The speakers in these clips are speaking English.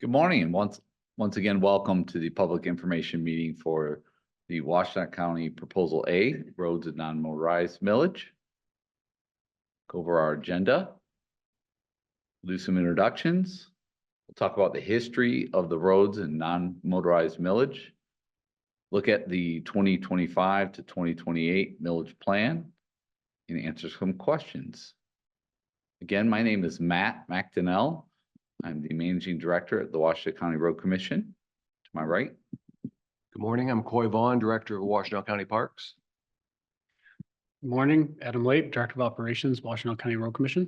Good morning, and once again, welcome to the public information meeting for the Washtenaw County Proposal A, Roads and Non-Motorized Millage. Go over our agenda. Do some introductions. We'll talk about the history of the roads and non-motorized millage. Look at the 2025 to 2028 millage plan and answer some questions. Again, my name is Matt McDonnell. I'm the Managing Director at the Washtenaw County Road Commission. To my right. Good morning. I'm Coy Vaughn, Director of Washtenaw County Parks. Good morning, Adam Late, Director of Operations, Washtenaw County Road Commission.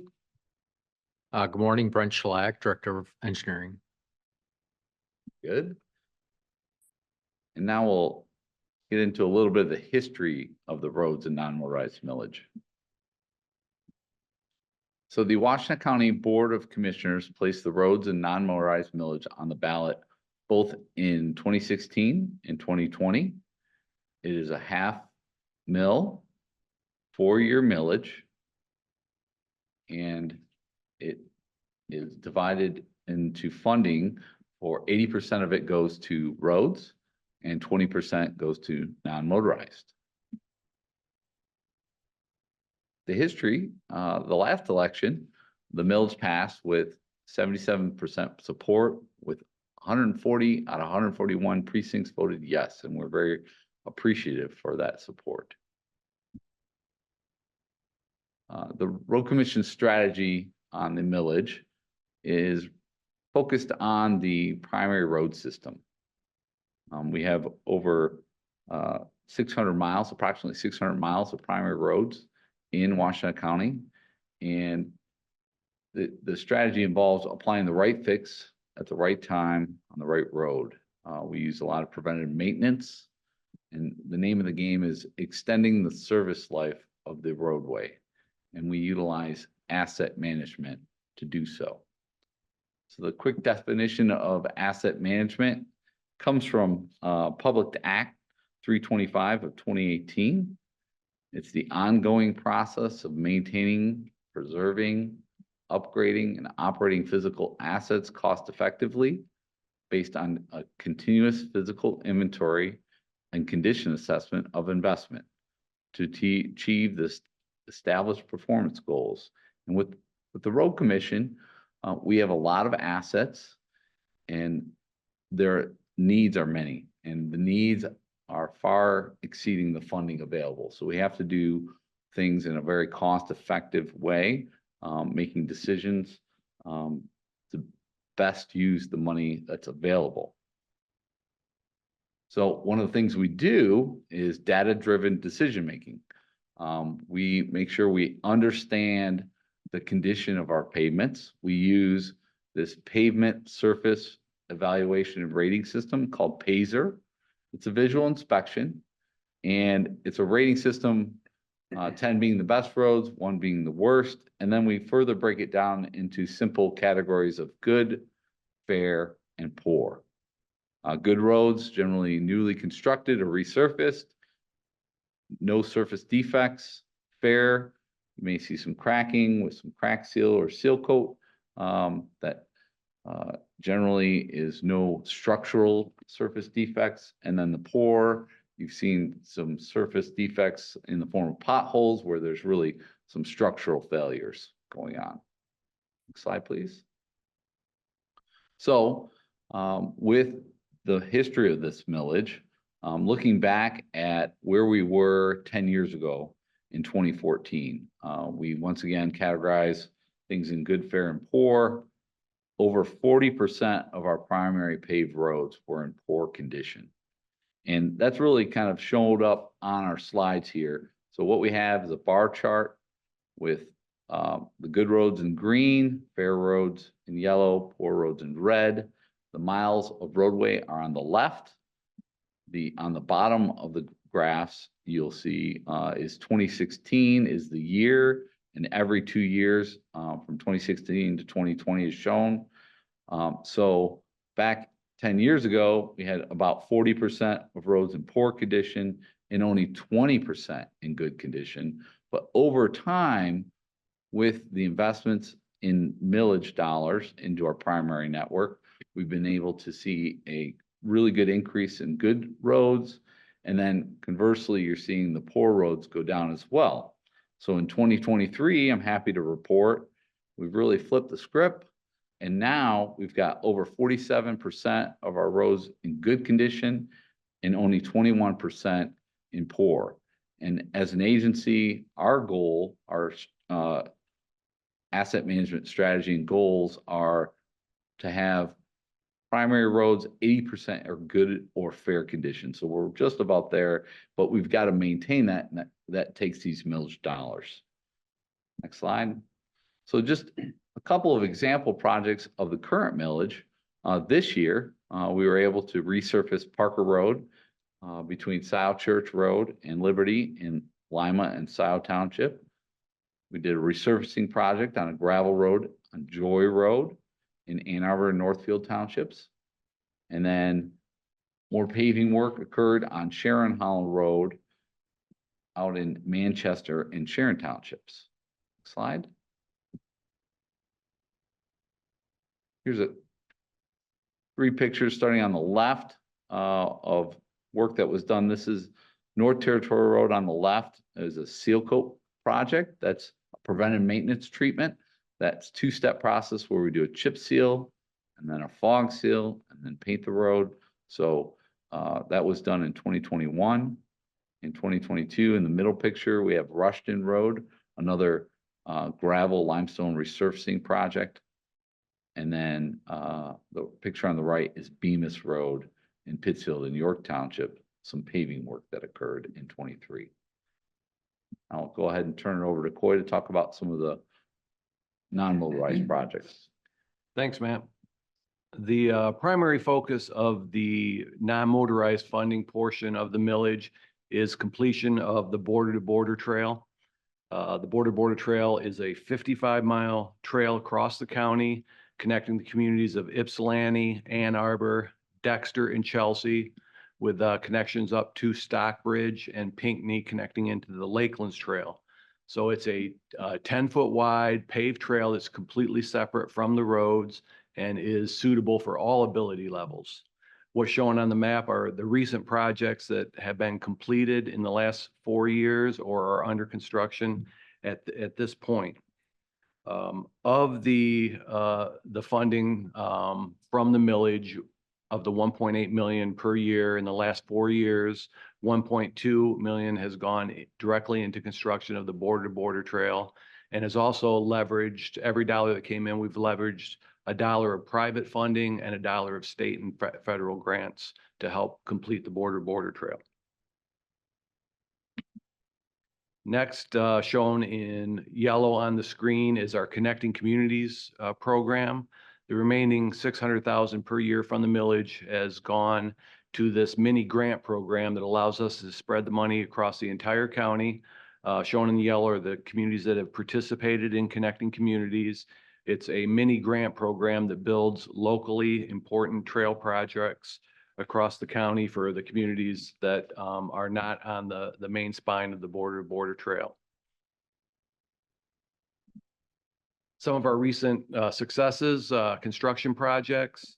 Good morning, Brent Schlack, Director of Engineering. Good. And now we'll get into a little bit of the history of the roads and non-motorized millage. So the Washtenaw County Board of Commissioners placed the roads and non-motorized millage on the ballot both in 2016 and 2020. It is a half mill, 4-year millage, and it is divided into funding for 80% of it goes to roads and 20% goes to non-motorized. The history, the last election, the millage passed with 77% support, with 140 out of 141 precincts voted yes, and we're very appreciative for that support. The Road Commission strategy on the millage is focused on the primary road system. We have over 600 miles, approximately 600 miles of primary roads in Washtenaw County, and the strategy involves applying the right fix at the right time on the right road. We use a lot of preventative maintenance, and the name of the game is extending the service life of the roadway, and we utilize asset management to do so. So the quick definition of asset management comes from Public Act 325 of 2018. It's the ongoing process of maintaining, preserving, upgrading, and operating physical assets cost effectively based on a continuous physical inventory and condition assessment of investment to achieve this established performance goals. And with the Road Commission, we have a lot of assets and their needs are many, and the needs are far exceeding the funding available. So we have to do things in a very cost-effective way, making decisions to best use the money that's available. So one of the things we do is data-driven decision-making. We make sure we understand the condition of our pavements. We use this pavement surface evaluation and rating system called PASER. It's a visual inspection, and it's a rating system, 10 being the best roads, 1 being the worst. And then we further break it down into simple categories of good, fair, and poor. Good roads, generally newly constructed or resurfaced, no surface defects. Fair, you may see some cracking with some crack seal or seal coat that generally is no structural surface defects. And then the poor, you've seen some surface defects in the form of potholes where there's really some structural failures going on. Next slide, please. So with the history of this millage, looking back at where we were 10 years ago in 2014, we once again categorize things in good, fair, and poor. Over 40% of our primary paved roads were in poor condition. And that's really kind of showed up on our slides here. So what we have is a bar chart with the good roads in green, fair roads in yellow, poor roads in red. The miles of roadway are on the left. On the bottom of the graphs, you'll see is 2016 is the year, and every 2 years from 2016 to 2020 is shown. So back 10 years ago, we had about 40% of roads in poor condition and only 20% in good condition. But over time, with the investments in millage dollars into our primary network, we've been able to see a really good increase in good roads. And then conversely, you're seeing the poor roads go down as well. So in 2023, I'm happy to report, we've really flipped the script. And now we've got over 47% of our roads in good condition and only 21% in poor. And as an agency, our goal, our asset management strategy and goals are to have primary roads, 80% are good or fair condition. So we're just about there, but we've got to maintain that, and that takes these millage dollars. Next slide. So just a couple of example projects of the current millage. This year, we were able to resurface Parker Road between Scioto Church Road and Liberty in Lima and Scioto Township. We did a resurfacing project on a gravel road on Joy Road in Ann Arbor and Northfield Townships. And then more paving work occurred on Sharon Hollow Road out in Manchester and Sharon Townships. Next slide. Here's three pictures starting on the left of work that was done. This is North Territorial Road on the left. Is a seal coat project. That's a preventive maintenance treatment. That's two-step process where we do a chip seal and then a fog seal and then paint the road. So that was done in 2021. In 2022, in the middle picture, we have Rushton Road, another gravel limestone resurfacing project. And then the picture on the right is Bemis Road in Pittsfield in York Township, some paving work that occurred in 23. I'll go ahead and turn it over to Coy to talk about some of the non-motorized projects. Thanks, Matt. The primary focus of the non-motorized funding portion of the millage is completion of the border-to-border trail. The border-to-border trail is a 55-mile trail across the county, connecting the communities of Ypsilanti, Ann Arbor, Dexter, and Chelsea, with connections up to Stockbridge and Pinckney, connecting into the Lakelands Trail. So it's a 10-foot wide paved trail that's completely separate from the roads and is suitable for all ability levels. What's shown on the map are the recent projects that have been completed in the last 4 years or are under construction at this point. Of the funding from the millage of the 1.8 million per year in the last 4 years, 1.2 million has gone directly into construction of the border-to-border trail, and has also leveraged every dollar that came in. We've leveraged $1 of private funding and $1 of state and federal grants to help complete the border-to-border trail. Next, shown in yellow on the screen is our Connecting Communities program. The remaining $600,000 per year from the millage has gone to this mini grant program that allows us to spread the money across the entire county. Shown in yellow are the communities that have participated in Connecting Communities. It's a mini grant program that builds locally important trail projects across the county for the communities that are not on the main spine of the border-to-border trail. Some of our recent successes, construction projects.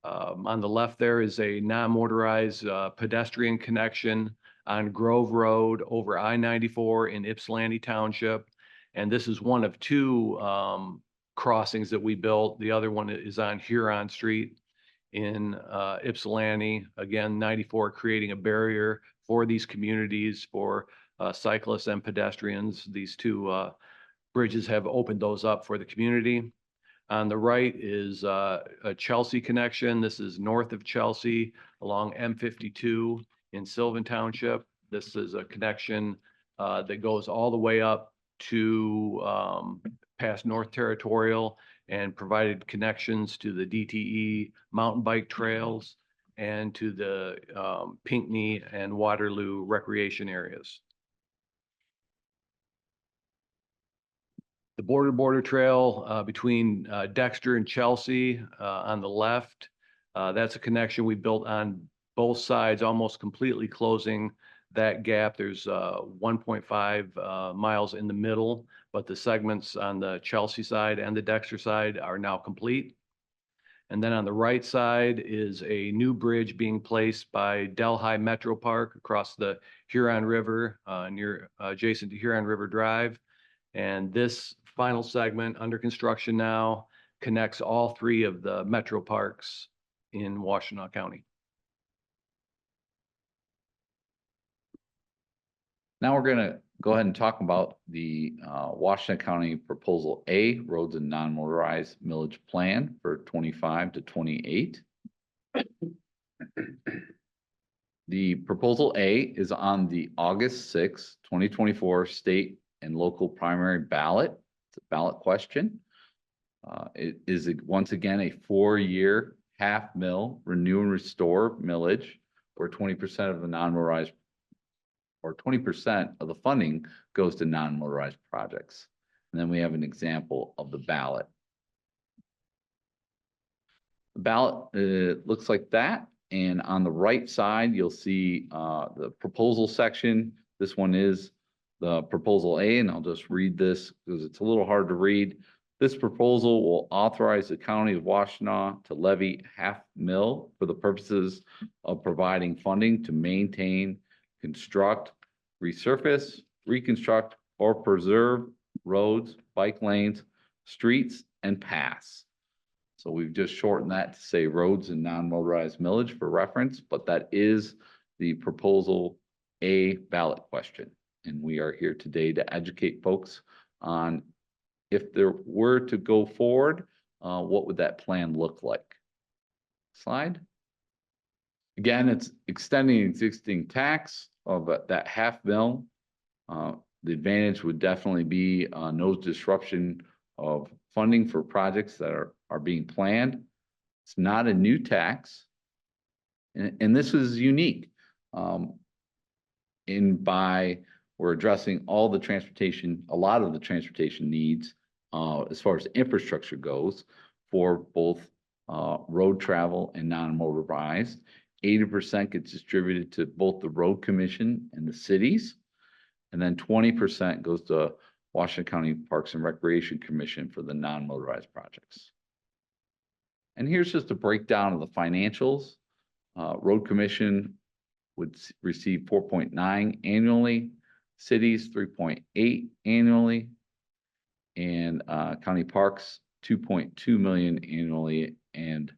On the left there is a non-motorized pedestrian connection on Grove Road over I-94 in Ypsilanti Township. And this is one of two crossings that we built. The other one is on Huron Street in Ypsilanti. Again, 94 creating a barrier for these communities, for cyclists and pedestrians. These two bridges have opened those up for the community. On the right is a Chelsea connection. This is north of Chelsea along M52 in Sylvan Township. This is a connection that goes all the way up to past North Territorial and provided connections to the DTE mountain bike trails and to the Pinckney and Waterloo recreation areas. The border trail between Dexter and Chelsea on the left, that's a connection we built on both sides, almost completely closing that gap. There's 1.5 miles in the middle, but the segments on the Chelsea side and the Dexter side are now complete. And then on the right side is a new bridge being placed by Delhi Metro Park across the Huron River, adjacent to Huron River Drive. And this final segment under construction now connects all three of the metro parks in Washtenaw County. Now we're gonna go ahead and talk about the Washington County Proposal A, Roads and Non-Motorized Millage Plan for 25 to 28. The Proposal A is on the August 6, 2024 state and local primary ballot. It's a ballot question. It is once again a 4-year half mill renew and restore millage where 20% of the non-motorized or 20% of the funding goes to non-motorized projects. And then we have an example of the ballot. The ballot looks like that. And on the right side, you'll see the proposal section. This one is the Proposal A, and I'll just read this because it's a little hard to read. This proposal will authorize the County of Washtenaw to levy half mil for the purposes of providing funding to maintain, construct, resurface, reconstruct, or preserve roads, bike lanes, streets, and paths. So we've just shortened that to say roads and non-motorized millage for reference, but that is the Proposal A ballot question. And we are here today to educate folks on if there were to go forward, what would that plan look like? Slide. Again, it's extending existing tax of that half mil. The advantage would definitely be no disruption of funding for projects that are being planned. It's not a new tax. And this is unique we're addressing all the transportation, a lot of the transportation needs as far as infrastructure goes for both road travel and non-motorized. 80% gets distributed to both the road commission and the cities. And then 20% goes to Washington County Parks and Recreation Commission for the non-motorized projects. And here's just a breakdown of the financials. Road Commission would receive 4.9 annually, cities 3.8 annually, and county parks 2.2 million annually, and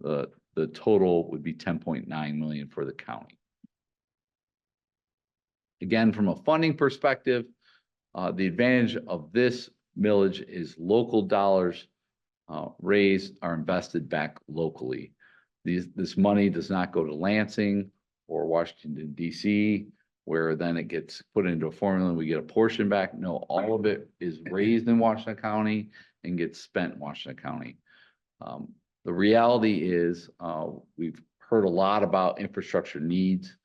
the total would be 10.9 million for the county. Again, from a funding perspective, the advantage of this millage is local dollars raised are invested back locally. This money does not go to Lansing or Washington, D.C., where then it gets put into a formula and we get a portion back. No, all of it is raised in Washington County and gets spent in Washington County. The reality is we've heard a lot about infrastructure needs,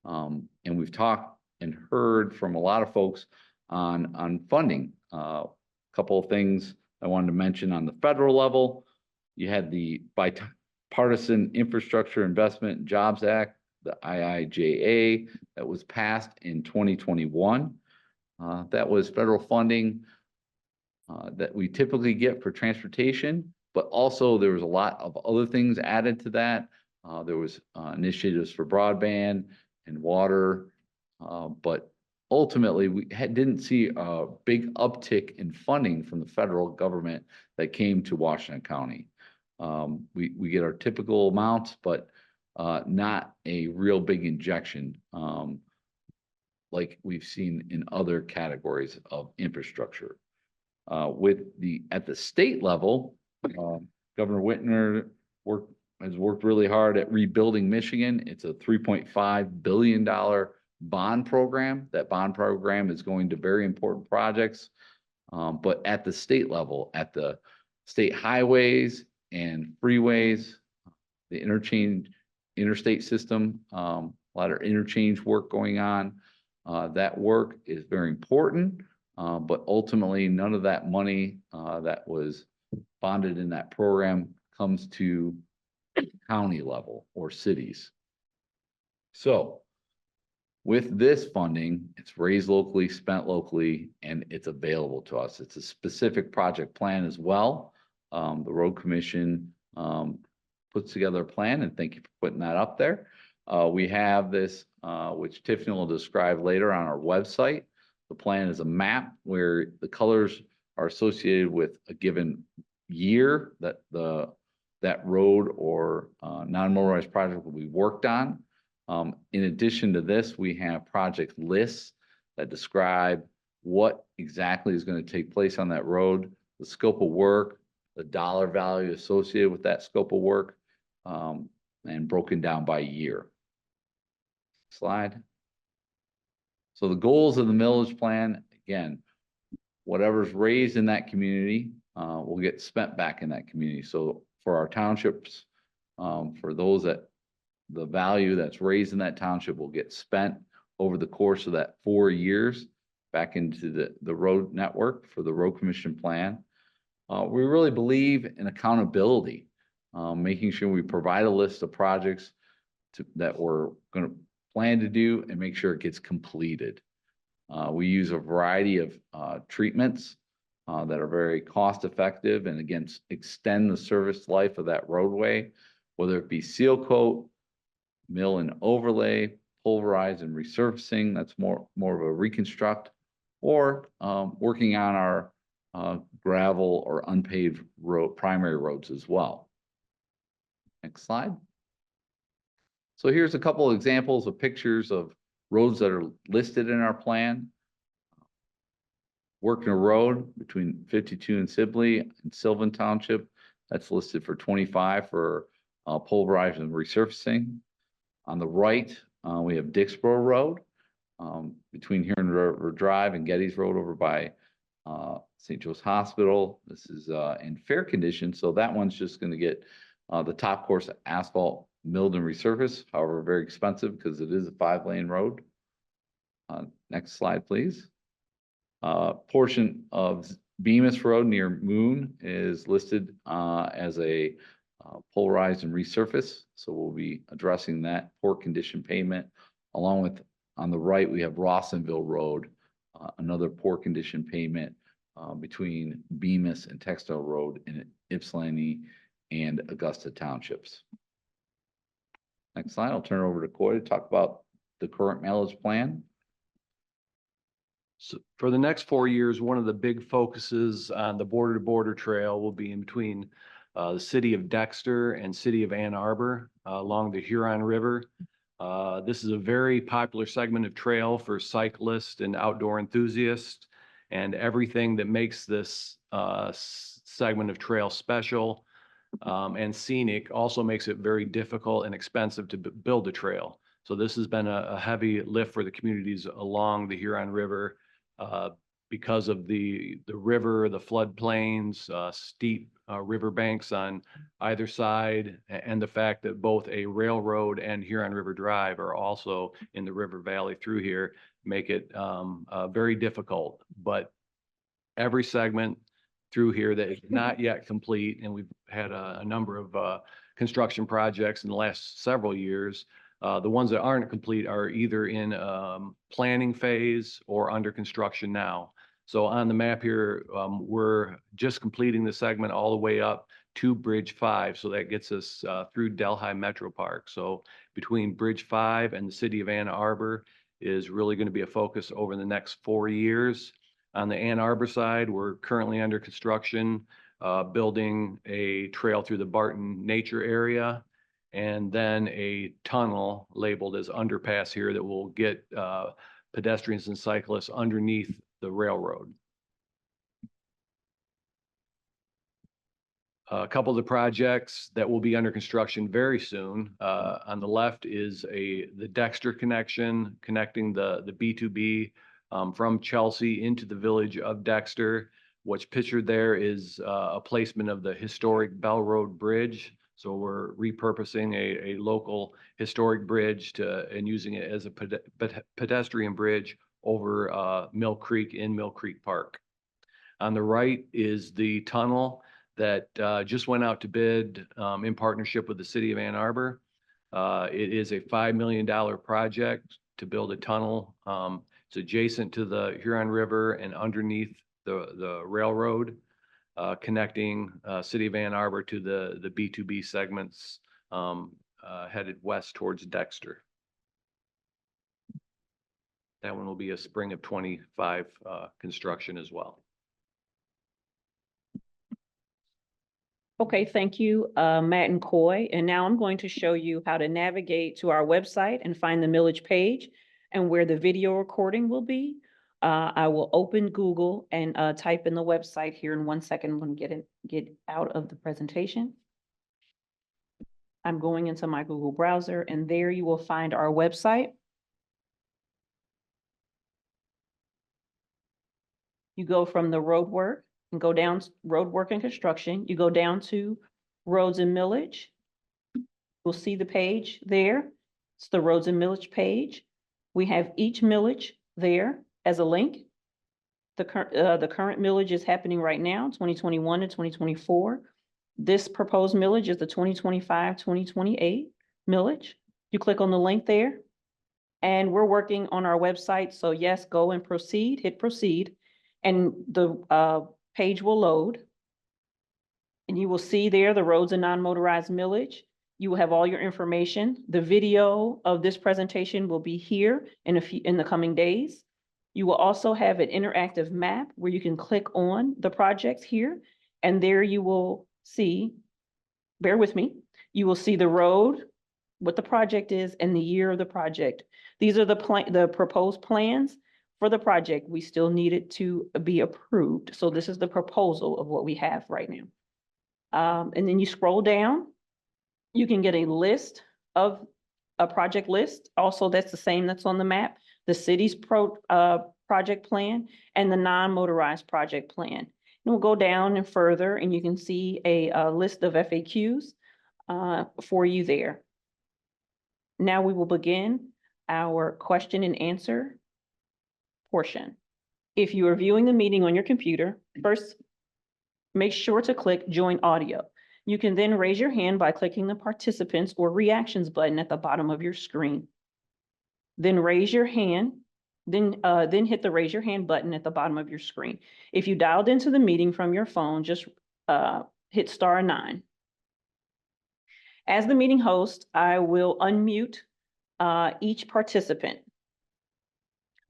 and we've talked and heard from a lot of folks on funding. A couple of things I wanted to mention on the federal level. You had the Bipartisan Infrastructure Investment and Jobs Act, the IIJA, that was passed in 2021. That was federal funding that we typically get for transportation, but also there was a lot of other things added to that. There was initiatives for broadband and water, but ultimately we didn't see a big uptick in funding from the federal government that came to Washington County. We get our typical amounts, but not a real big injection like we've seen in other categories of infrastructure. At the state level, Governor Whitner has worked really hard at rebuilding Michigan. It's a $3.5 billion bond program. That bond program is going to very important projects. But at the state level, at the state highways and freeways, the interstate system, a lot of interchange work going on. That work is very important, but ultimately none of that money that was bonded in that program comes to county level or cities. So with this funding, it's raised locally, spent locally, and it's available to us. It's a specific project plan as well. The Road Commission puts together a plan, and thank you for putting that up there. We have this, which Tiffany will describe later on our website. The plan is a map where the colors are associated with a given year that that road or non-motorized project will be worked on. In addition to this, we have project lists that describe what exactly is going to take place on that road, the scope of work, the dollar value associated with that scope of work, and broken down by year. Slide. So the goals of the millage plan, again, whatever's raised in that community will get spent back in that community. So for our townships, for those that the value that's raised in that township will get spent over the course of that 4 years back into the road network for the road commission plan. We really believe in accountability, making sure we provide a list of projects that we're going to plan to do and make sure it gets completed. We use a variety of treatments that are very cost effective and again extend the service life of that roadway, whether it be seal coat, mill and overlay, pulverize and resurfacing. That's more of a reconstruct, or working on our gravel or unpaved road primary roads as well. Next slide. So here's a couple of examples of pictures of roads that are listed in our plan. Working a road between 52 and Sibley and Sylvan Township, that's listed for 25 for pulverized and resurfacing. On the right, we have Dixboro Road between Huron River Drive and Getty's Road over by St. Joe's Hospital. This is in fair condition, so that one's just going to get the top course of asphalt milled and resurfaced, however, very expensive because it is a 5-lane road. Next slide, please. Portion of Bemis Road near Moon is listed as a pulverized and resurfaced, so we'll be addressing that poor condition pavement. Along with, on the right, we have Rawsonville Road, another poor condition pavement between Bemis and Textile Road in Ypsilanti and Augusta Townships. Next slide, I'll turn it over to Coy to talk about the current millage plan. So for the next 4 years, one of the big focuses on the border-to-border trail will be in between the city of Dexter and city of Ann Arbor along the Huron River. This is a very popular segment of trail for cyclists and outdoor enthusiasts, and everything that makes this segment of trail special and scenic also makes it very difficult and expensive to build a trail. So this has been a heavy lift for the communities along the Huron River because of the river, the floodplains, steep river banks on either side, and the fact that both a railroad and Huron River Drive are also in the river valley through here, make it very difficult. But every segment through here that is not yet complete, and we've had a number of construction projects in the last several years. The ones that aren't complete are either in planning phase or under construction now. So on the map here, we're just completing the segment all the way up to Bridge 5. So that gets us through Delhi Metro Park. So between Bridge 5 and the city of Ann Arbor is really going to be a focus over the next 4 years. On the Ann Arbor side, we're currently under construction, building a trail through the Barton Nature Area, and then a tunnel labeled as underpass here that will get pedestrians and cyclists underneath the railroad. A couple of the projects that will be under construction very soon. On the left is the Dexter connection, connecting the B2B from Chelsea into the village of Dexter. What's pictured there is a placement of the historic Bell Road Bridge. So we're repurposing a local historic bridge and using it as a pedestrian bridge over Mill Creek in Mill Creek Park. On the right is the tunnel that just went out to bid in partnership with the city of Ann Arbor. It is a $5 million project to build a tunnel. It's adjacent to the Huron River and underneath the railroad. connecting City of Ann Arbor to the B2B segments headed west towards Dexter. That one will be a spring of 25 construction as well. Okay, thank you, Matt and Coy. And now I'm going to show you how to navigate to our website and find the Millage page and where the video recording will be. I will open Google and type in the website here in 1 second. I'm going to get out of the presentation. I'm going into my Google browser, and there you will find our website. You go from the road work and go down road work and construction. You go down to roads and millage. You'll see the page there. It's the roads and millage page. We have each millage there as a link. The current millage is happening right now, 2021 to 2024. This proposed millage is the 2025-2028 millage. You click on the link there, and we're working on our website. So yes, go and proceed, hit proceed, and the page will load. And you will see there the roads and non-motorized millage. You will have all your information. The video of this presentation will be here in the coming days. You will also have an interactive map where you can click on the projects here, and there you will see, bear with me, you will see the road, what the project is, and the year of the project. These are the proposed plans for the project. We still need it to be approved. So this is the proposal of what we have right now. And then you scroll down, you can get a list of a project list. Also, that's the same that's on the map, the city's project plan and the non-motorized project plan. And we'll go down and further, and you can see a list of FAQs for you there. Now we will begin our question and answer portion. If you are viewing the meeting on your computer, first make sure to click Join Audio. You can then raise your hand by clicking the Participants or Reactions button at the bottom of your screen. Then raise your hand, then hit the Raise Your Hand button at the bottom of your screen. If you dialed into the meeting from your phone, just hit *9. As the meeting host, I will unmute each participant.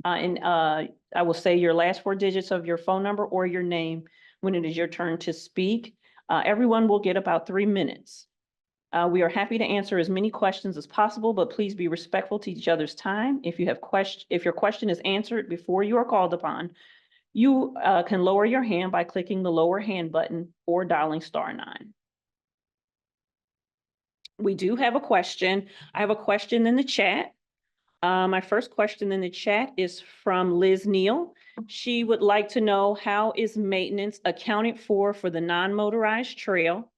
I will say your last 4 digits of your phone number or your name when it is your turn to speak. Everyone will get about 3 minutes. We are happy to answer as many questions as possible, but please be respectful to each other's time. If your question is answered before you are called upon, you can lower your hand by clicking the lower hand button or dialing *9. We do have a question. I have a question in the chat. My first question in the chat is from Liz Neal. She would like to know, how is maintenance accounted for the non-motorized trail?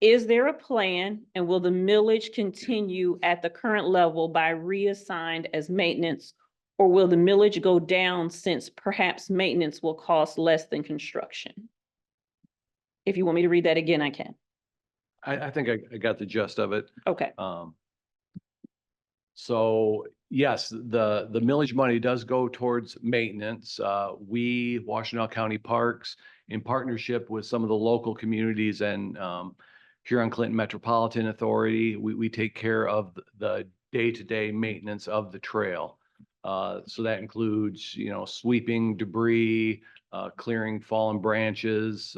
Is there a plan, and will the millage continue at the current level by reassigned as maintenance, or will the millage go down since perhaps maintenance will cost less than construction? If you want me to read that again, I can. I think I got the gist of it. Okay. So yes, the millage money does go towards maintenance. We, Washtenaw County Parks, in partnership with some of the local communities and Huron-Clinton Metropolitan Authority, we take care of the day-to-day maintenance of the trail. So that includes, sweeping debris, clearing fallen branches,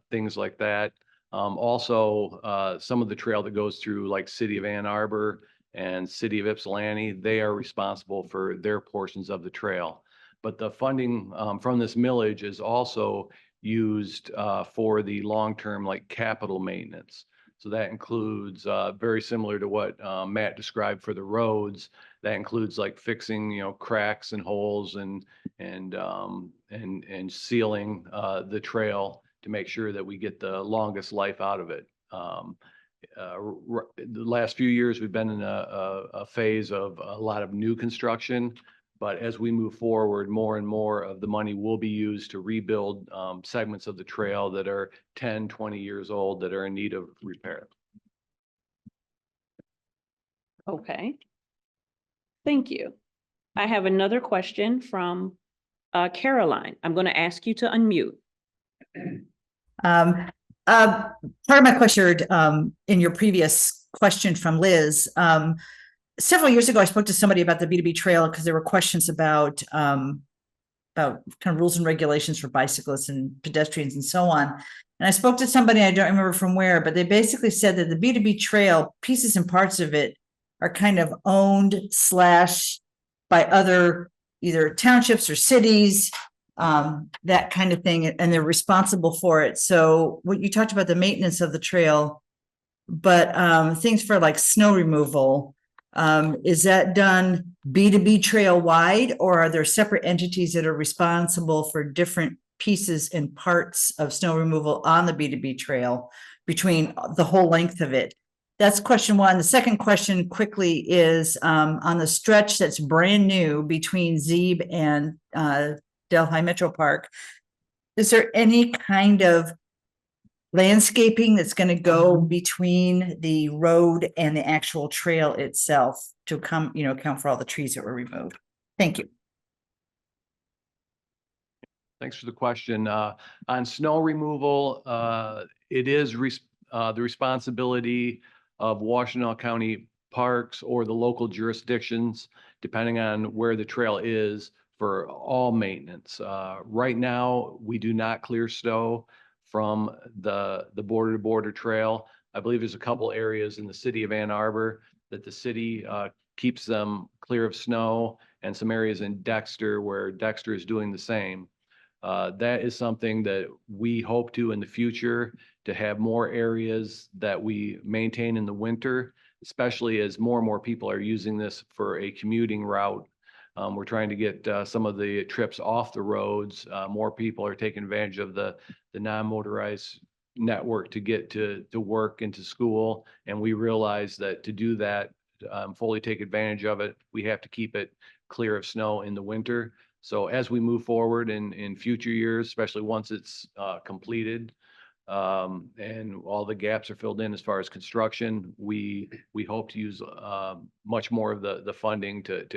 things like that. Also, some of the trail that goes through like City of Ann Arbor and City of Ypsilanti, they are responsible for their portions of the trail. But the funding from this millage is also used for the long-term like capital maintenance. So that includes very similar to what Matt described for the roads. That includes like fixing, cracks and holes and sealing the trail to make sure that we get the longest life out of it. The last few years, we've been in a phase of a lot of new construction, but as we move forward, more and more of the money will be used to rebuild segments of the trail that are 10, 20 years old that are in need of repair. Okay. Thank you. I have another question from Caroline. I'm going to ask you to unmute. Part of my question, in your previous question from Liz, several years ago, I spoke to somebody about the B2B trail because there were questions about kind of rules and regulations for bicyclists and pedestrians and so on. And I spoke to somebody, I don't remember from where, but they basically said that the B2B trail, pieces and parts of it are kind of owned / by other either townships or cities, that kind of thing, and they're responsible for it. So what you talked about the maintenance of the trail, but things for like snow removal, is that done B2B trail wide, or are there separate entities that are responsible for different pieces and parts of snow removal on the B2B trail between the whole length of it? That's question one. The second question quickly is, on the stretch that's brand new between Zeeb and Delhi Metro Park, is there any kind of landscaping that's going to go between the road and the actual trail itself to account for all the trees that were removed? Thank you. Thanks for the question. On snow removal, it is the responsibility of Washtenaw County Parks or the local jurisdictions, depending on where the trail is, for all maintenance. Right now, we do not clear snow from the border-to-border trail. I believe there's a couple areas in the city of Ann Arbor that the city keeps them clear of snow, and some areas in Dexter where Dexter is doing the same. That is something that we hope to in the future, to have more areas that we maintain in the winter, especially as more and more people are using this for a commuting route. We're trying to get some of the trips off the roads. More people are taking advantage of the non-motorized network to get to work and to school. And we realize that to do that, fully take advantage of it, we have to keep it clear of snow in the winter. So as we move forward in future years, especially once it's completed, and all the gaps are filled in as far as construction, we hope to use much more of the funding to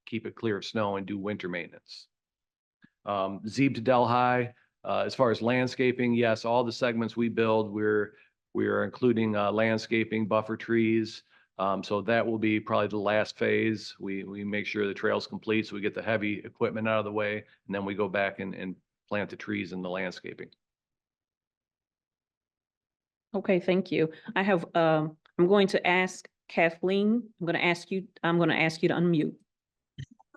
keep it clear of snow and do winter maintenance. Zeeb to Delhi, as far as landscaping, yes, all the segments we build, we are including landscaping, buffer trees. So that will be probably the last phase. We make sure the trail's complete, so we get the heavy equipment out of the way, and then we go back and plant the trees and the landscaping. Okay, thank you. I have, I'm going to ask Kathleen, I'm going to ask you to unmute.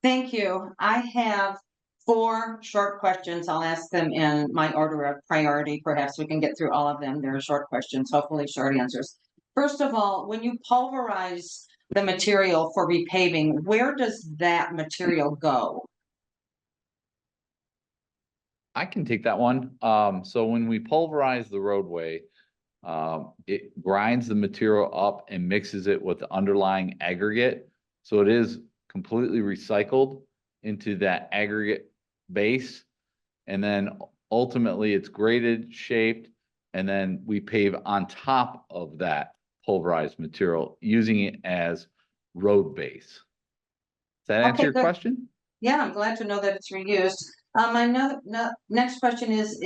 Thank you. I have 4 short questions. I'll ask them in my order of priority. Perhaps we can get through all of them. They're short questions, hopefully short answers. First of all, when you pulverize the material for repaving, where does that material go? I can take that one. So when we pulverize the roadway, it grinds the material up and mixes it with the underlying aggregate. So it is completely recycled into that aggregate base. And then ultimately it's graded, shaped, and then we pave on top of that pulverized material, using it as road base. Does that answer your question? Yeah, I'm glad to know that it's reused. My next question is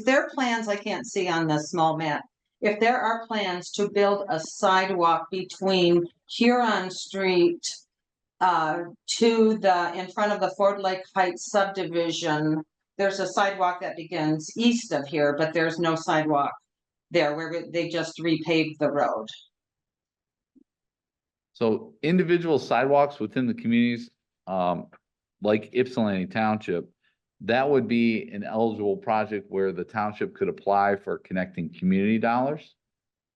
there plans, I can't see on the small map, if there are plans to build a sidewalk between Huron Street to in front of the Ford Lake Heights subdivision? There's a sidewalk that begins east of here, but there's no sidewalk there, where they just repaved the road. So individual sidewalks within the communities, like Ypsilanti Township, that would be an eligible project where the township could apply for connecting community dollars.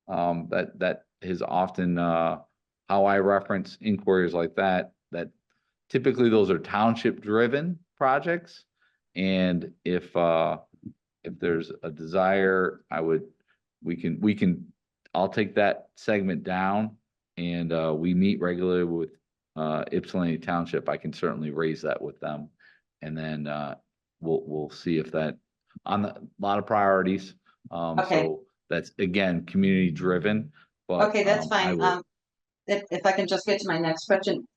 That is often how I reference inquiries like that, that typically those are township driven projects. And if there's a desire, I'll take that segment down, and we meet regularly with Ypsilanti Township. I can certainly raise that with them, and then we'll see if that on a lot of priorities. Okay. So that's again community driven. But okay, that's fine. If I can just get to my next question.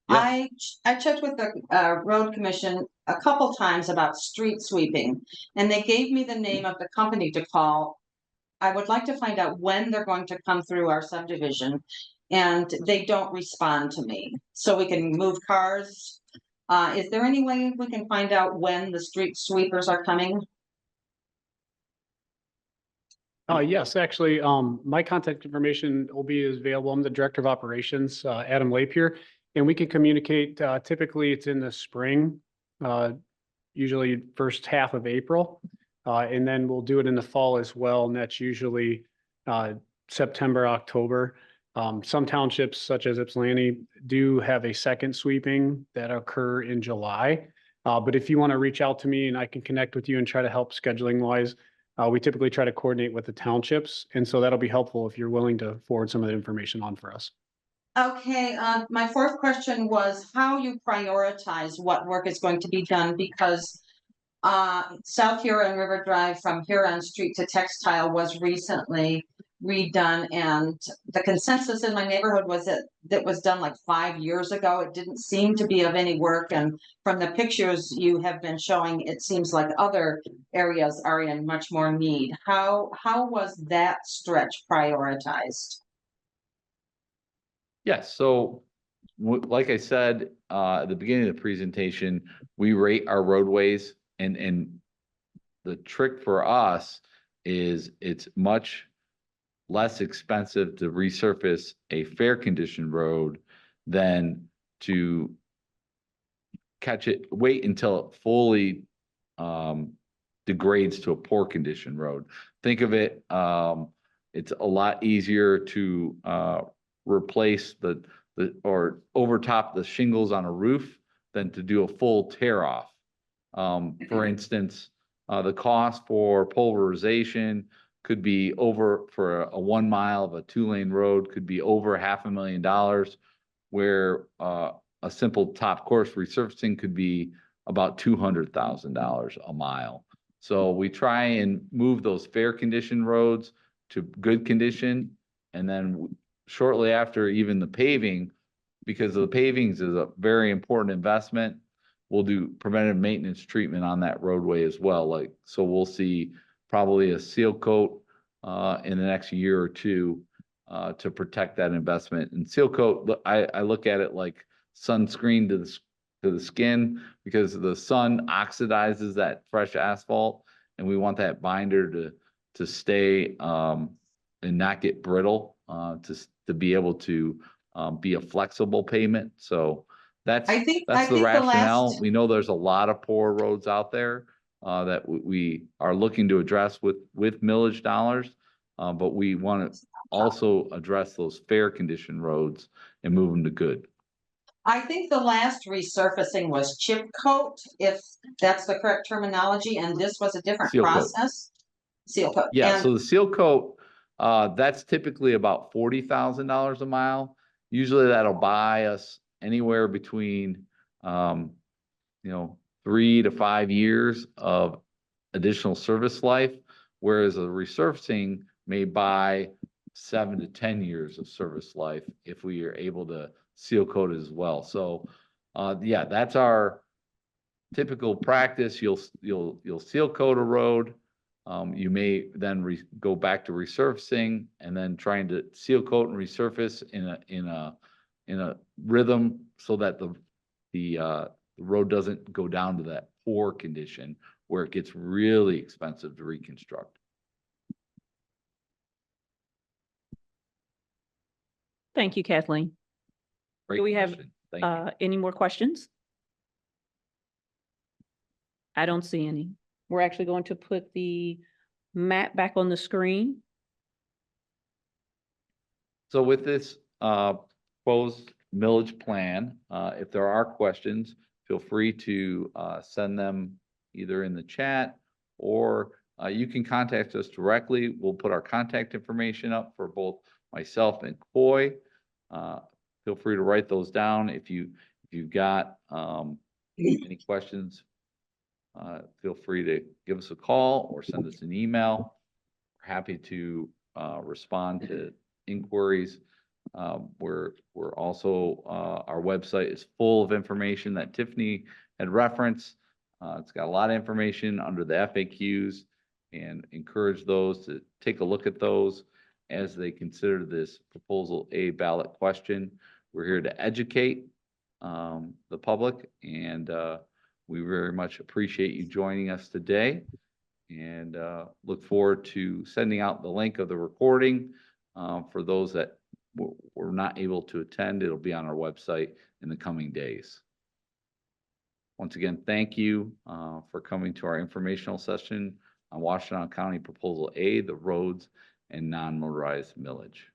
Yeah. I checked with the road commission a couple times about street sweeping, and they gave me the name of the company to call. I would like to find out when they're going to come through our subdivision, and they don't respond to me, so we can move cars. Is there any way we can find out when the street sweepers are coming? Yes, actually, my contact information will be available. I'm the Director of Operations, Adam Lape here, and we can communicate. Typically, it's in the spring, usually first half of April. And then we'll do it in the fall as well, and that's usually September, October. Some townships, such as Ypsilanti, do have a second sweeping that occur in July. But if you want to reach out to me and I can connect with you and try to help scheduling wise, we typically try to coordinate with the townships. And so that'll be helpful if you're willing to forward some of the information on for us. Okay, my fourth question was how you prioritize what work is going to be done, because South Huron River Drive from Huron Street to Textile was recently redone, and the consensus in my neighborhood was that was done like 5 years ago. It didn't seem to be of any work, and from the pictures you have been showing, it seems like other areas are in much more need. How was that stretch prioritized? Yes, so like I said at the beginning of the presentation, we rate our roadways, and the trick for us is it's much less expensive to resurface a fair condition road than to wait until it fully degrades to a poor condition road. Think of it, it's a lot easier to replace or overtop the shingles on a roof than to do a full tear off. For instance, the cost for pulverization could be for a 1 mile of a 2-lane road could be over $500,000, where a simple top course resurfacing could be about $200,000 a mile. So we try and move those fair condition roads to good condition, and then shortly after even the paving, because the pavings is a very important investment, we'll do preventive maintenance treatment on that roadway as well. So we'll see probably a seal coat in the next year or two to protect that investment. And seal coat, I look at it like sunscreen to the skin, because the sun oxidizes that fresh asphalt, and we want that binder to stay and not get brittle, to be able to be a flexible pavement. So that's the rationale. We know there's a lot of poor roads out there that we are looking to address with millage dollars, but we want to also address those fair condition roads and move them to good. I think the last resurfacing was chip coat, if that's the correct terminology, and this was a different Seal coat. process. Seal coat. Yeah, so the seal coat, that's typically about $40,000 a mile. Usually that'll buy us anywhere between 3 to 5 years of additional service life, whereas a resurfacing may buy 7 to 10 years of service life if we are able to seal coat it as well. So yeah, that's our typical practice. You'll seal coat a road. You may then go back to resurfacing, and then trying to seal coat and resurface in a rhythm so that the road doesn't go down to that poor condition where it gets really expensive to reconstruct. Thank you, Kathleen. Great Do we have question. Thank you. any more questions? I don't see any. We're actually going to put the map back on the screen. So with this proposed millage plan, if there are questions, feel free to send them either in the chat, or you can contact us directly. We'll put our contact information up for both myself and Coy. Feel free to write those down if you've got any questions. Feel free to give us a call or send us an email. We're happy to respond to inquiries. We're also, our website is full of information that Tiffany had referenced. It's got a lot of information under the FAQs, and encourage those to take a look at those as they consider this Proposal A ballot question. We're here to educate the public, and we very much appreciate you joining us today, and look forward to sending out the link of the recording for those that were not able to attend. It'll be on our website in the coming days. Once again, thank you for coming to our informational session on Washtenaw County Proposal A, the roads and non-motorized millage.